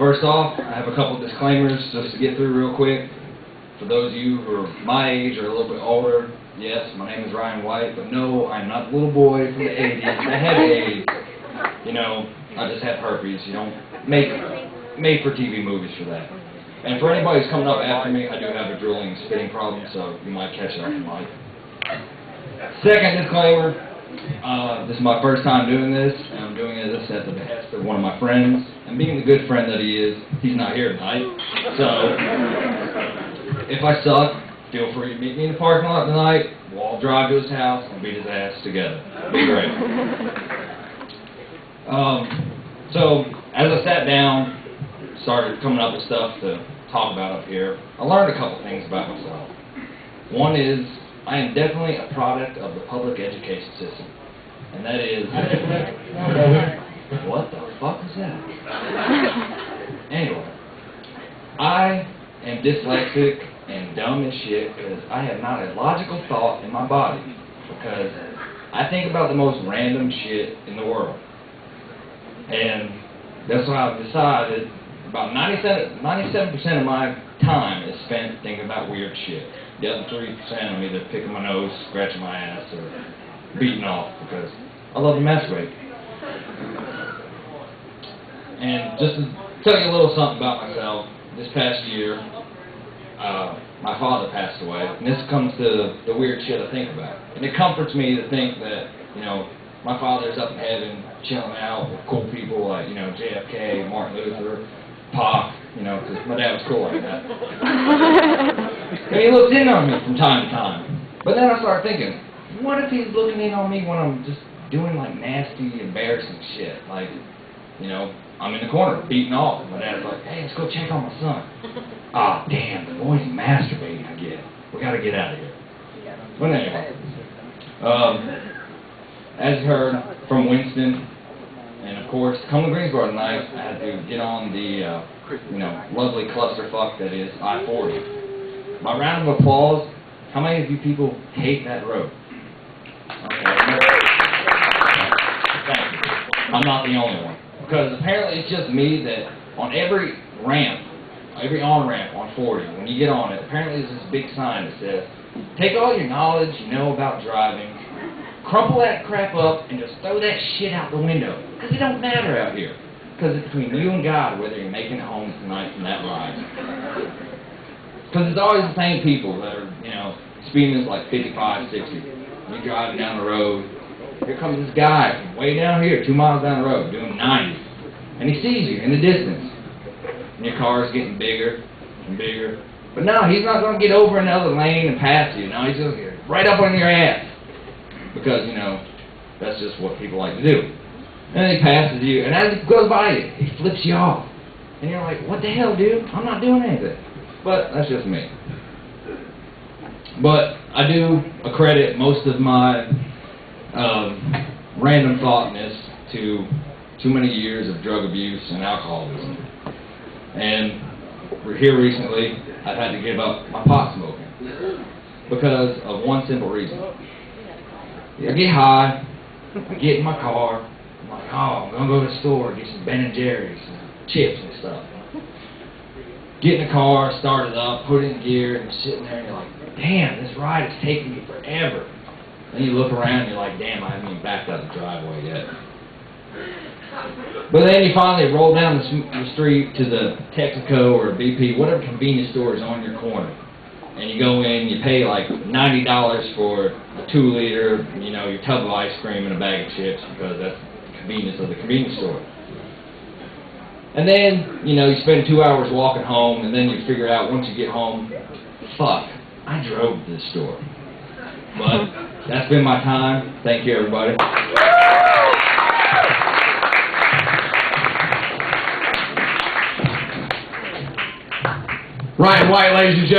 First off, I have a couple disclaimers just to get through real quick. For those of you who are my age or a little bit older, yes, my name is Ryan White, but no, I'm not the little boy from the 80s. I had AIDS. You know, I just had herpes. You don't make made-for-TV movies for that. And for anybody who's coming up after me, I do have a drooling and spitting problem, so you might catch that on mic. Second disclaimer, this is my first time doing this, and I'm doing this at the behest of one of my friends. And being the good friend that he is, he's not here tonight. So, if I suck, feel free to meet me in the parking lot tonight. We'll all drive to his house and beat his ass together. It'll be great. So, as I sat down, started coming up with stuff to talk about up here, I learned a couple things about myself. One is, I am definitely a product of the public education system. And that is... What the fuck was that? Anyway, I am dyslexic and dumb as shit because I have not a logical thought in my body. Because I think about the most random shit in the world. And that's why I've decided about 97% of my time is spent thinking about weird shit. The other 3% I'm either picking my nose, scratching my ass, or beating off because I love to masturbate. And just to tell you a little something about myself, this past year, my father passed away, and this comes to the weird shit I think about. And it comforts me to think that, you know, my father's up in heaven, chilling out with cool people like, you know, JFK, Martin Luther, Pac, you know, because my dad was cool like that. And he looked in on me from time to time. But then I started thinking, what if he's looking in on me when I'm just doing, like, nasty, embarrassing shit? Like, you know, I'm in the corner beating off. My dad's like, hey, let's go check on my son. Ah, damn, the boy's masturbating again. We got to get out of here. But anyway, as you heard from Winston, and of course, come to Greensboro tonight, I had to get on the, you know, lovely clusterfuck that is I-40. By round of applause, how many of you people hate that road? Okay. Thank you. I'm not the only one. Because apparently it's just me that on every ramp, every on-ramp on 40, when you get on it, apparently there's this big sign that says, take all your knowledge you know about driving, crumple that crap up, and just throw that shit out the window. Because it don't matter out here. Because it's between you and God whether you're making it home tonight from that ride. Because it's always the same people that are, you know, speeding like 55, 60. You're driving down the road. Here comes this guy from way down here, 2 miles down the road, doing 90. And he sees you in the distance. And your car is getting bigger and bigger. But no, he's not going to get over another lane and pass you. No, he's going to get right up on your ass. Because, you know, that's just what people like to do. And then he passes you, and as he goes by you, he flips you off. And you're like, what the hell, dude? I'm not doing anything. But that's just me. But I do accredit most of my random thoughtness to too many years of drug abuse and alcoholism. And here recently, I've had to give up my pot smoking because of one simple reason. I get high, I get in my car, I'm like, oh, I'm going to go to the store, get some Ben & Jerry's, and chips and stuff. Get in the car, start it up, put it in gear, and you're sitting there and you're like, damn, this ride is taking me forever. Then you look around and you're like, damn, I haven't even backed up the driveway yet. But then you finally roll down the street to the Texaco or BP, whatever convenience store is on your corner. And you go in, you pay like $90 for a 2-liter, you know, your tub of ice cream and a bag of chips because that's the convenience of the convenience store. And then, you know, you spend 2 hours walking home, and then you figure out once you get home, fuck, I drove to the store. But that's been my time. Thank you, everybody. Ryan White, ladies and gentlemen.